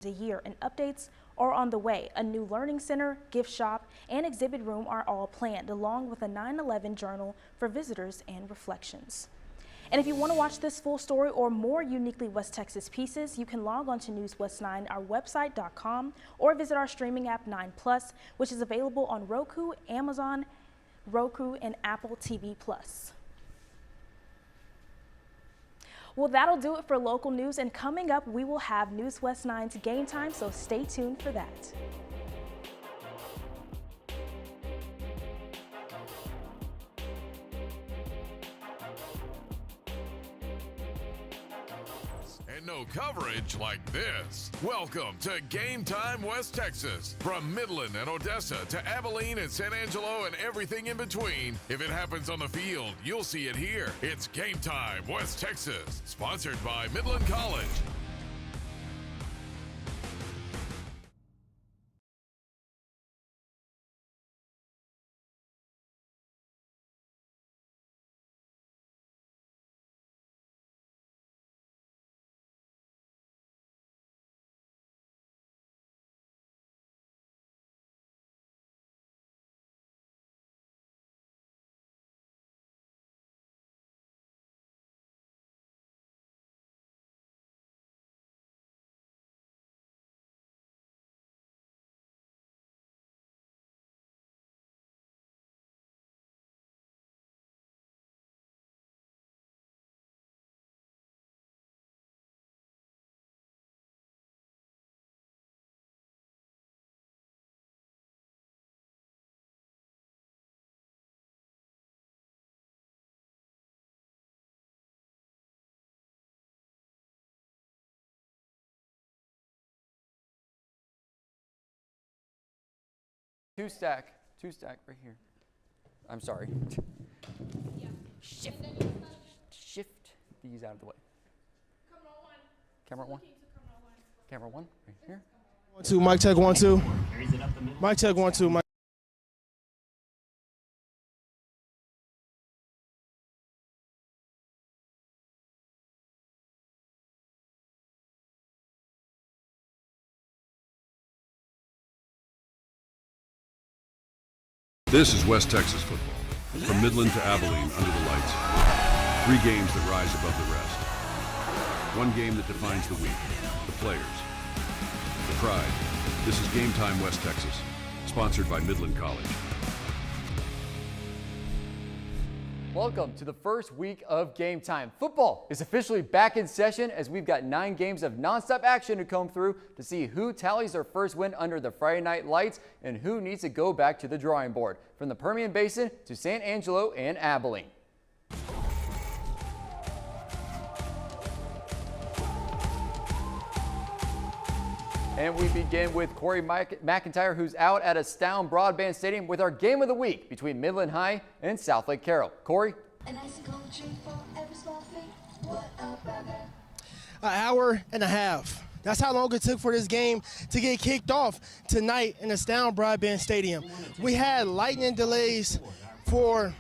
a year, and updates are on the way. A new learning center, gift shop, and exhibit room are all planned, along with a 9/11 journal for visitors and reflections. And if you want to watch this full story or more uniquely West Texas pieces, you can log on to News West 9, our website.com, or visit our streaming app 9 Plus, which is available on Roku, Amazon, Roku, and Apple TV Plus. Well, that'll do it for local news, and coming up, we will have News West 9's Game Time, so stay tuned for that. And no coverage like this. Welcome to Game Time West Texas. From Midland and Odessa to Abilene and San Angelo and everything in between. If it happens on the field, you'll see it here. It's Game Time West Texas. Sponsored by Midland College. Two stack right here. I'm sorry. Yeah. Shift these out of the way. Camera one. Camera one, right here. 1 2, mic check 1 2. Mic check 1 2. Mic. This is West Texas football. From Midland to Abilene, under the lights. 3 games that rise above the rest. 1 game that defines the week, the players, the pride. This is Game Time West Texas, sponsored by Midland College. Welcome to the first week of Game Time. Football is officially back in session as we've got 9 games of nonstop action to comb through to see who tallies their first win under the Friday night lights and who needs to go back to the drawing board. From the Permian Basin to San Angelo and Abilene. And we begin with Corey McIntyre, who's out at Astound Broadband Stadium with our game of the week between Midland High and South Lake Carroll. Corey? An hour and a half. That's how long it took for this game to get kicked off tonight in Astound Broadband Stadium. We had lightning delays for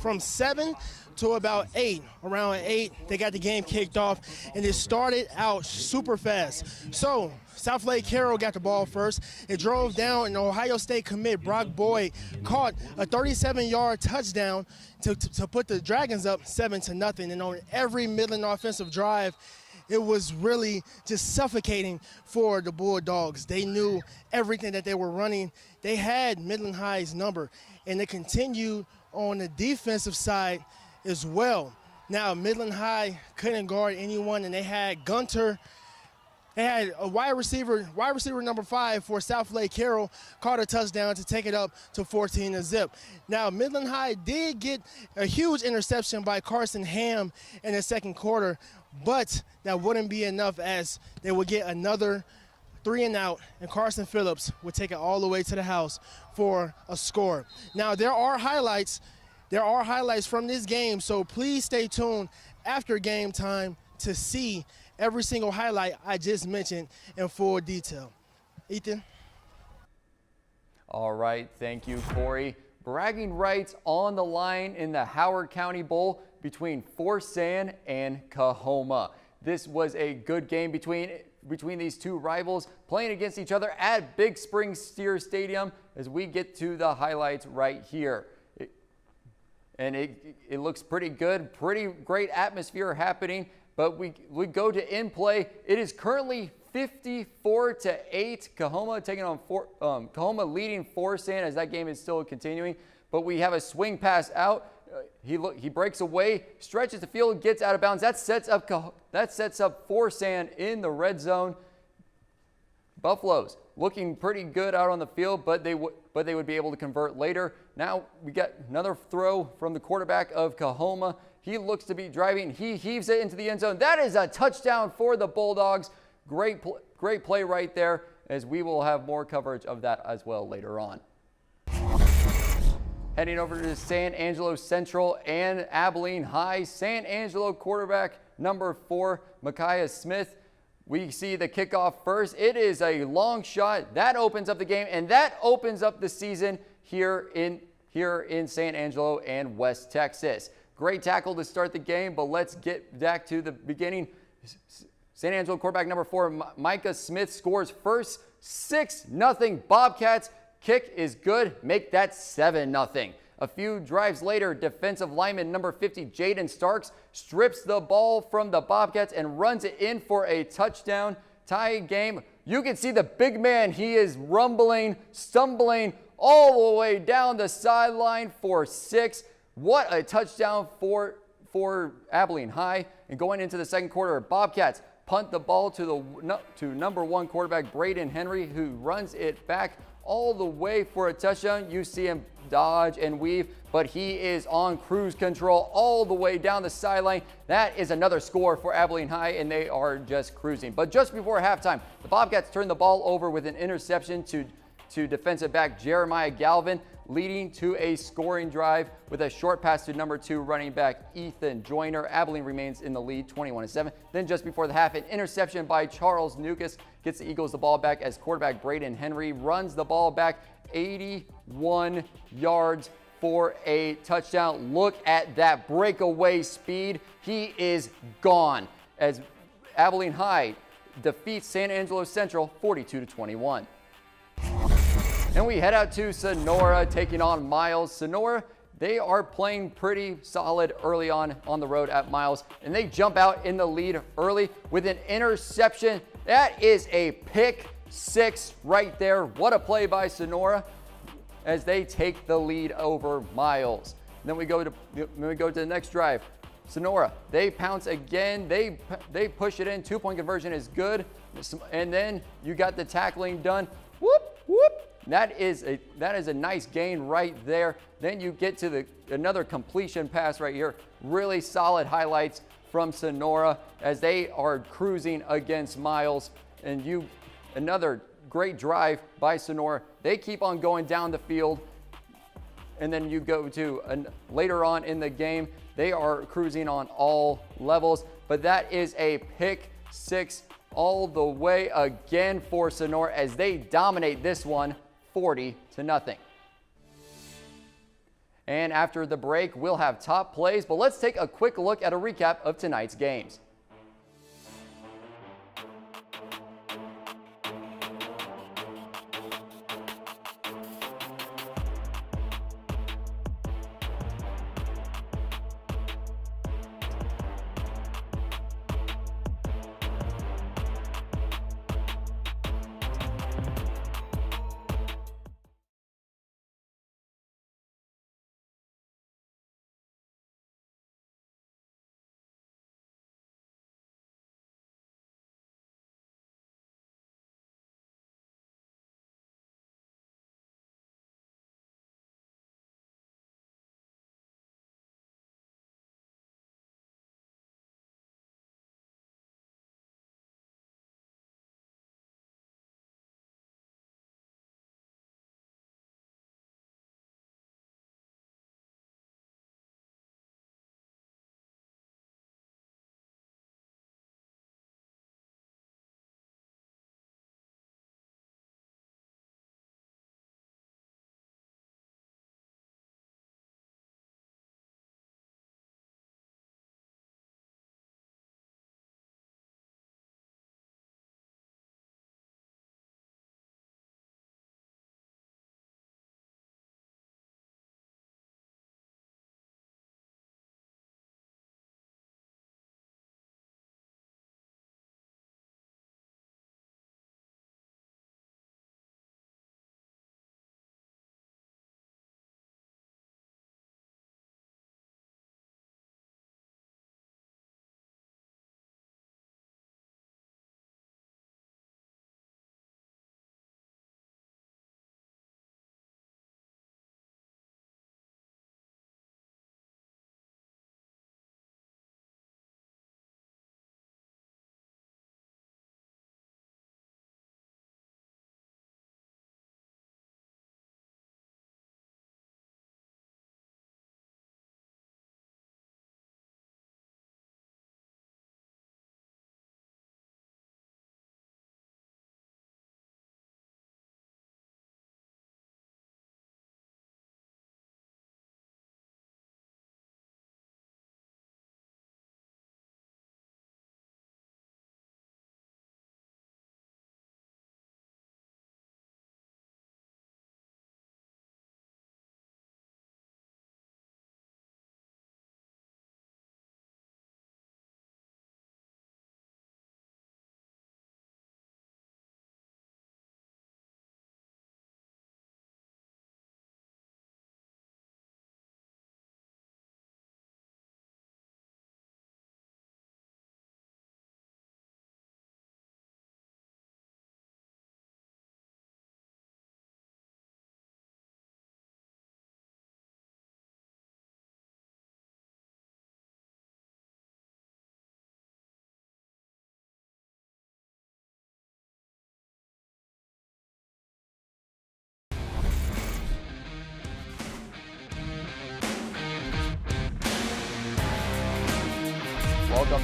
from 7 to about 8. Around 8, they got the game kicked off, and it started out super fast. So South Lake Carroll got the ball first. It drove down, and Ohio State commit Brock Boyd caught a 37-yard touchdown to put the Dragons up 7-0. And on every Midland offensive drive, it was really just suffocating for the Bulldogs. They knew everything that they were running. They had Midland High's number, and they continued on the defensive side as well. Now, Midland High couldn't guard anyone, and they had Gunter. They had a wide receiver number 5 for South Lake Carroll caught a touchdown to take it up to 14-0. Now, Midland High did get a huge interception by Carson Ham in the second quarter, but that wouldn't be enough as they would get another 3 and out, and Carson Phillips would take it all the way to the house for a score. Now, there are highlights from this game, so please stay tuned after game time to see every single highlight I just mentioned in full detail. Ethan? All right, thank you, Corey. Bragging rights on the line in the Howard County Bowl between Forsyth and Coahoma. This was a good game between between these two rivals playing against each other at Big Spring Steer Stadium as we get to the highlights right here. It looks pretty good, pretty great atmosphere happening, but we go to in play. It is currently 54-8. Coahoma taking on Coahoma leading Forsan as that game is still continuing, but we have a swing pass out. He breaks away, stretches the field, gets out of bounds. That sets up Forsan in the red zone. Buffaloes looking pretty good out on the field, but they would be able to convert later. Now we got another throw from the quarterback of Coahoma. He looks to be driving. He heaves it into the end zone. That is a touchdown for the Bulldogs. Great play right there, as we will have more coverage of that as well later on. Heading over to San Angelo Central and Abilene High. San Angelo quarterback number 4, Micaiah Smith. We see the kickoff first. It is a long shot. That opens up the game, and that opens up the season here in San Angelo and West Texas. Great tackle to start the game, but let's get back to the beginning. San Angelo quarterback number 4, Micah Smith, scores first. 6-0 Bobcats. Kick is good. Make that 7-0. A few drives later, defensive lineman number 50, Jaden Starks, strips the ball from the Bobcats and runs it in for a touchdown. Tie game. You can see the big man. He is rumbling, stumbling all the way down the sideline for 6. What a touchdown for Abilene High. And going into the second quarter, Bobcats punt the ball to number 1 quarterback Braden Henry, who runs it back all the way for a touchdown. You see him dodge and weave, but he is on cruise control all the way down the sideline. That is another score for Abilene High, and they are just cruising. But just before halftime, the Bobcats turned the ball over with an interception to defensive back Jeremiah Galvin, leading to a scoring drive with a short pass to number 2 running back Ethan Joyner. Abilene remains in the lead 21-7. Then just before the half, an interception by Charles Nukas gets the Eagles the ball back as quarterback Braden Henry runs the ball back 81 yards for a touchdown. Look at that breakaway speed. He is gone as Abilene High defeats San Angelo Central 42-21. And we head out to Sonora taking on Miles. Sonora, they are playing pretty solid early on the road at Miles, and they jump out in the lead early with an interception. That is a pick 6 right there. What a play by Sonora as they take the lead over Miles. And then we go to the next drive. Sonora, they pounce again. They push it in. 2-point conversion is good. And then you got the tackling done. Whoop, whoop. That is a nice gain right there. Then you get to another completion pass right here. Really solid highlights from Sonora as they are cruising against Miles. And another great drive by Sonora. They keep on going down the field. And then you go to later on in the game, they are cruising on all levels. But that is a pick 6 all the way again for Sonora as they dominate this one 40-0. And after the break, we'll have top plays, but let's take a quick look at a recap of tonight's games.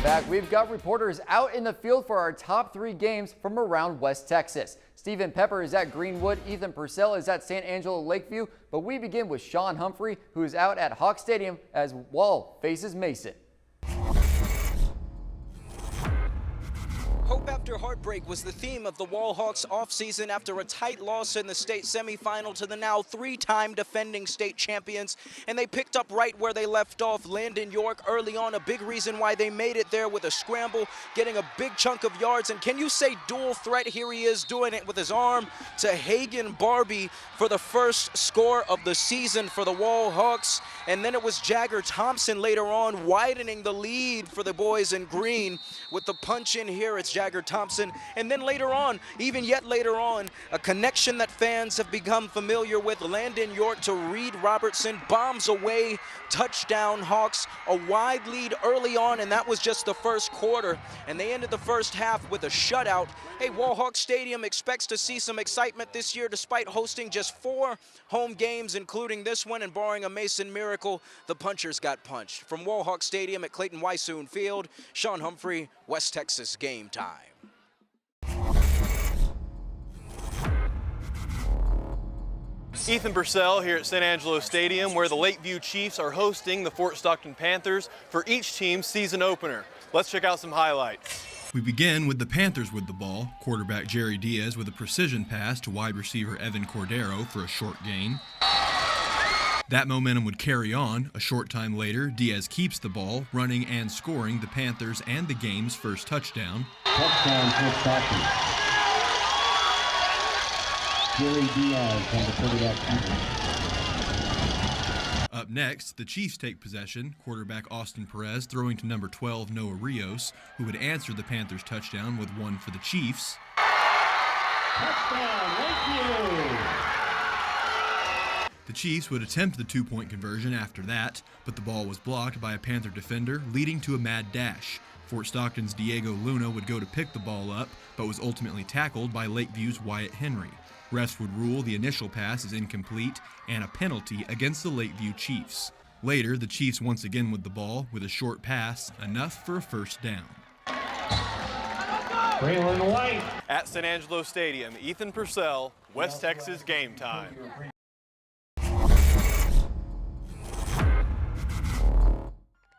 back. We've got reporters out in the field for our top 3 games from around West Texas. Stephen Pepper is at Greenwood, Ethan Purcell is at San Angelo Lakeview, but we begin with Sean Humphrey, who is out at Hawk Stadium as Wall faces Mason. Hope after heartbreak was the theme of the Wall Hawks offseason after a tight loss in the state semifinal to the now 3-time defending state champions. And they picked up right where they left off. Landon York early on, a big reason why they made it there with a scramble, getting a big chunk of yards. And can you say dual threat? Here he is doing it with his arm to Hagan Barbie for the first score of the season for the Wall Hawks. And then it was Jagger Thompson later on widening the lead for the boys in green with the punch in here. It's Jagger Thompson, and then later on, even yet later on, a connection that fans have become familiar with. Landon York to Reed Robertson, bombs away, touchdown Hawks, a wide lead early on, and that was just the first quarter, and they ended the first half with a shutout. Hey, Wall Hawk Stadium expects to see some excitement this year despite hosting just 4 home games, including this one, and barring a Mason miracle, the punchers got punched. From Wall Hawk Stadium at Clayton Wysoon Field, Sean Humphrey, West Texas Game Time. Ethan Purcell here at San Angelo Stadium, where the Lakeview Chiefs are hosting the Fort Stockton Panthers for each team's season opener. Let's check out some highlights. We begin with the Panthers with the ball. Quarterback Jerry Diaz with a precision pass to wide receiver Evan Cordero for a short gain. That momentum would carry on. A short time later, Diaz keeps the ball, running and scoring the Panthers and the game's first touchdown. Touchdown, Fort Stockton. Jerry Diaz on the quarterback keeper. Up next, the Chiefs take possession. Quarterback Austin Perez throwing to number 12 Noah Rios, who would answer the Panthers' touchdown with one for the Chiefs. Touchdown, Lakeview! The Chiefs would attempt the 2-point conversion after that, but the ball was blocked by a Panther defender, leading to a mad dash. Fort Stockton's Diego Luna would go to pick the ball up, but was ultimately tackled by Lakeview's Wyatt Henry. Refs would rule the initial pass as incomplete and a penalty against the Lakeview Chiefs. Later, the Chiefs once again with the ball with a short pass, enough for a first down. Braylon White. At San Angelo Stadium, Ethan Purcell, West Texas Game Time.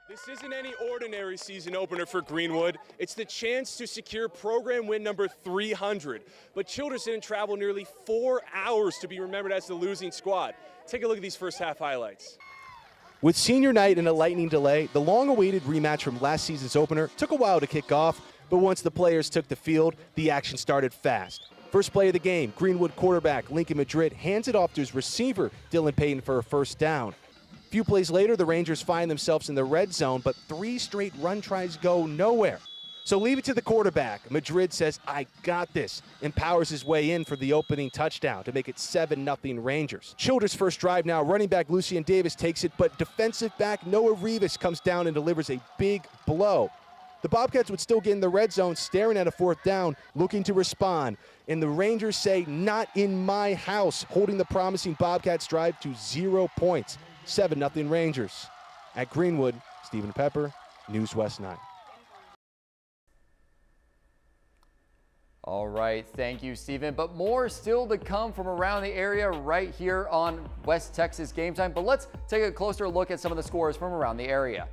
This isn't any ordinary season opener for Greenwood. It's the chance to secure program win number 300. But Childress didn't travel nearly 4 hours to be remembered as the losing squad. Take a look at these first half highlights. With senior night and a lightning delay, the long-awaited rematch from last season's opener took a while to kick off, but once the players took the field, the action started fast. First play of the game, Greenwood quarterback Lincoln Madrid hands it off to his receiver, Dylan Payton, for a first down. A few plays later, the Rangers find themselves in the red zone, but 3 straight run tries go nowhere. So leave it to the quarterback. Madrid says, "I got this," and powers his way in for the opening touchdown to make it 7-0 Rangers. Childress' first drive now, running back Lucian Davis takes it, but defensive back Noah Rivas comes down and delivers a big blow. The Bobcats would still get in the red zone, staring at a 4th down, looking to respond. And the Rangers say, "Not in my house," holding the promising Bobcats drive to 0 points. 7-0 Rangers. At Greenwood, Stephen Pepper, News West 9. All right, thank you, Stephen. But more still to come from around the area right here on West Texas Game Time. But let's take a closer look at some of the scores from around the area.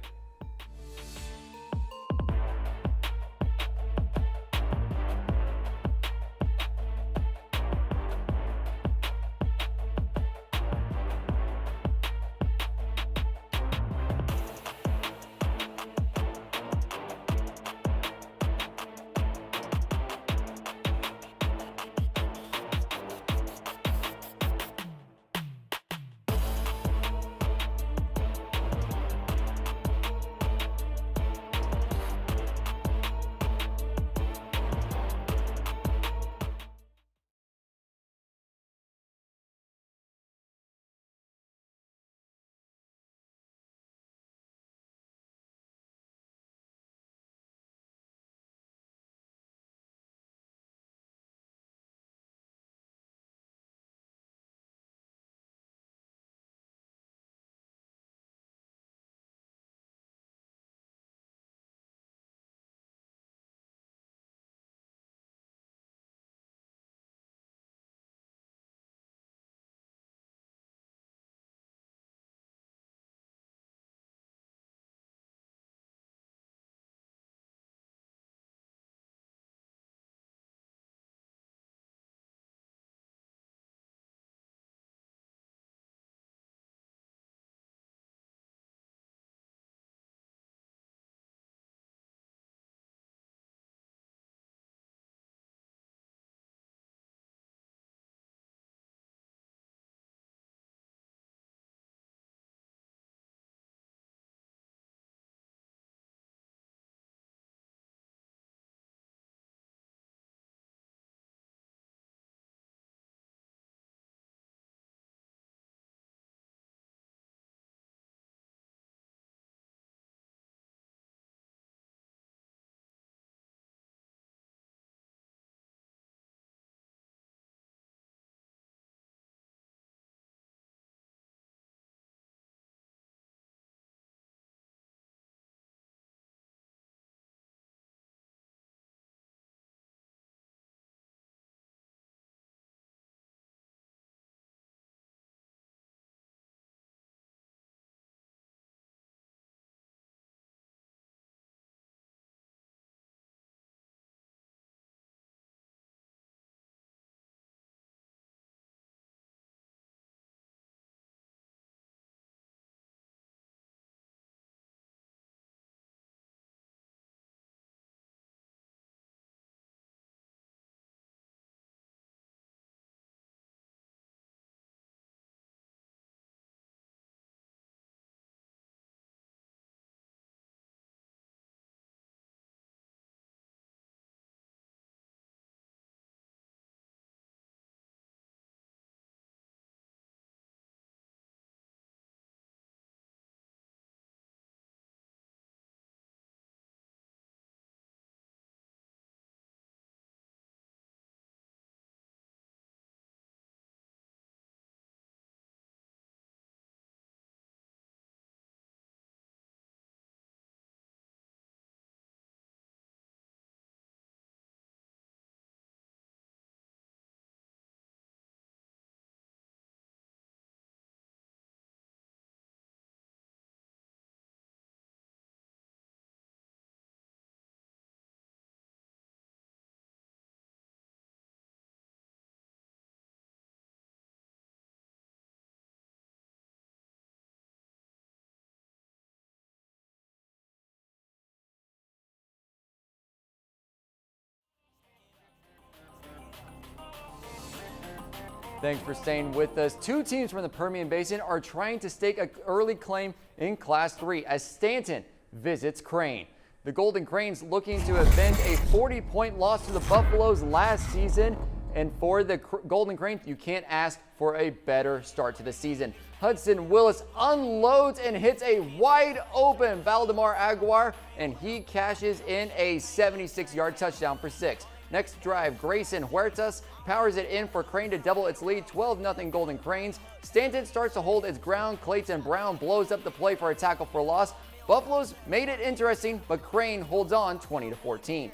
Thanks for staying with us. Two teams from the Permian Basin are trying to stake an early claim in Class 3 as Stanton visits Crane. The Golden Cranes looking to avenge a 40-point loss to the Buffaloes last season. And for the Golden Cranes, you can't ask for a better start to the season. Hudson Willis unloads and hits a wide open Valdemar Aguilar, and he cashes in a 76-yard touchdown for 6. Next drive, Grayson Huertas powers it in for Crane to double its lead, 12-0 Golden Cranes. Stanton starts to hold its ground. Clayton Brown blows up the play for a tackle for loss. Buffaloes made it interesting, but Crane holds on 20-14.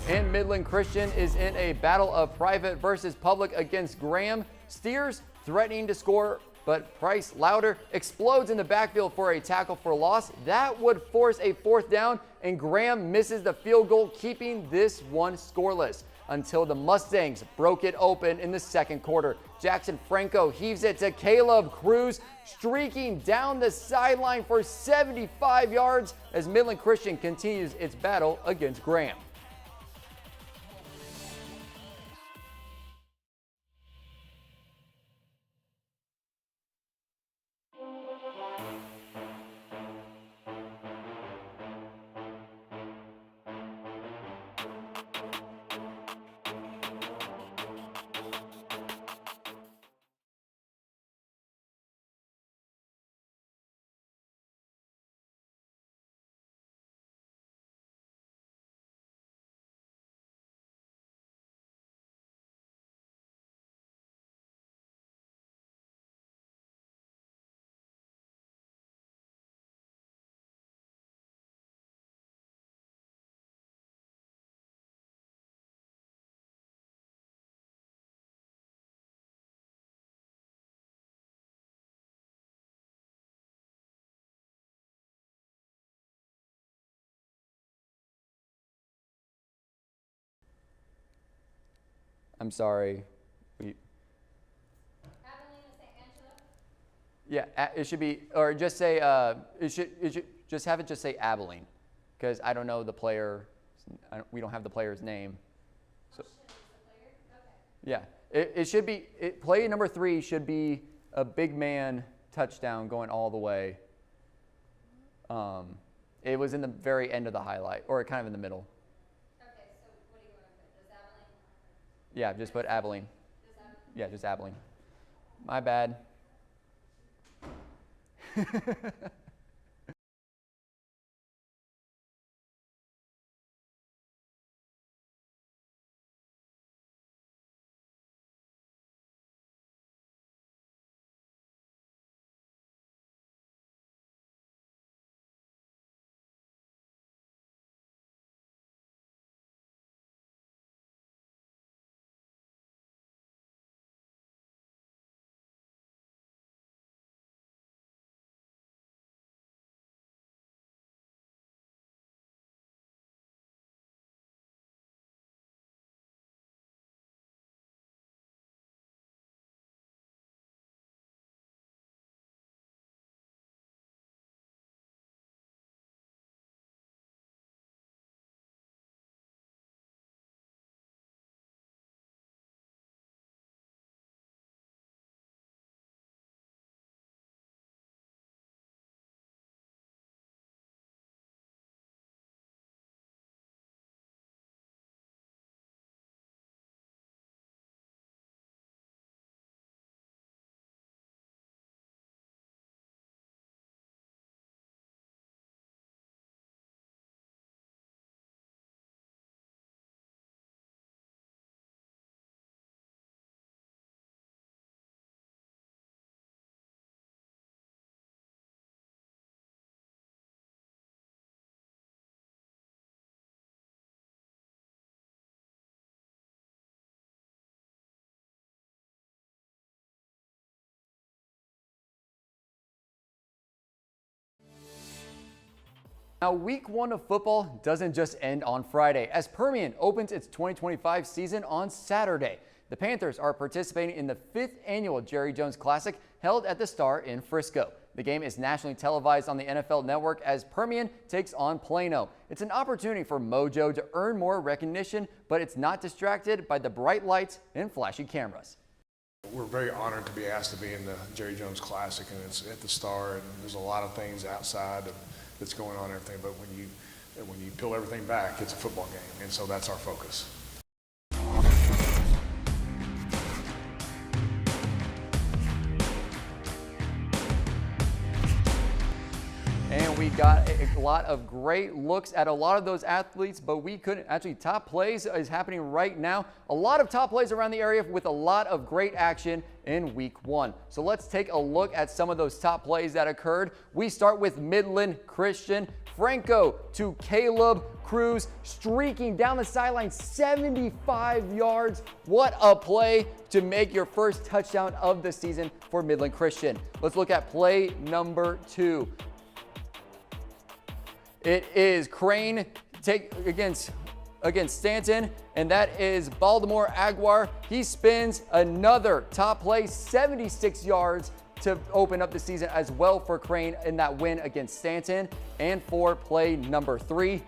And Midland Christian is in a battle of private versus public against Graham. Steers threatening to score, but Price Louder explodes in the backfield for a tackle for loss. That would force a 4th down, and Graham misses the field goal, keeping this one scoreless until the Mustangs broke it open in the second quarter. Jackson Franco heaves it to Caleb Cruz, streaking down the sideline for 75 yards as Midland Christian continues its battle against Graham. I'm sorry. Yeah, it should be, or just say, it should just have it just say Abilene, because I don't know the player, we don't have the player's name. So, yeah, it should be, play number 3 should be a big man touchdown going all the way. It was in the very end of the highlight, or kind of in the middle. Yeah, just put Abilene. Yeah, just Abilene. My bad. Now, week 1 of football doesn't just end on Friday, as Permian opens its 2025 season on Saturday. The Panthers are participating in the 5th annual Jerry Jones Classic held at the Star in Frisco. The game is nationally televised on the NFL Network as Permian takes on Plano. It's an opportunity for Mojo to earn more recognition, but it's not distracted by the bright lights and flashy cameras. We're very honored to be asked to be in the Jerry Jones Classic, and it's at the Star, and there's a lot of things outside that's going on and everything, but when you peel everything back, it's a football game, and so that's our focus. And we got a lot of great looks at a lot of those athletes, but we couldn't actually. Top plays is happening right now. A lot of top plays around the area with a lot of great action in week 1. So let's take a look at some of those top plays that occurred. We start with Midland Christian. Franco to Caleb Cruz, streaking down the sideline 75 yards. What a play to make your first touchdown of the season for Midland Christian. Let's look at play number 2. It is Crane against Stanton, and that is Baltimore Aguiar. He spins another top play, 76 yards to open up the season as well for Crane in that win against Stanton. And for play number 3,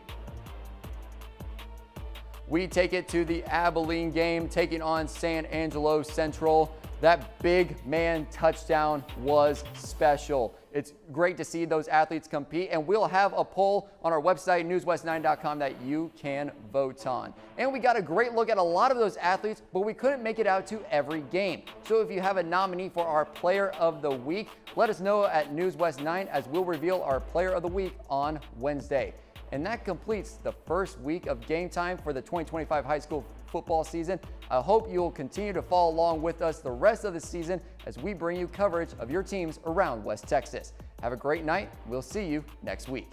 we take it to the Abilene game, taking on San Angelo Central. That big man touchdown was special. It's great to see those athletes compete, and we'll have a poll on our website, newswest9.com, that you can vote on. And we got a great look at a lot of those athletes, but we couldn't make it out to every game. So if you have a nominee for our Player of the Week, let us know at newswest9 as we'll reveal our Player of the Week on Wednesday. And that completes the first week of Game Time for the 2025 high school football season. I hope you'll continue to follow along with us the rest of the season as we bring you coverage of your teams around West Texas. Have a great night. We'll see you next week.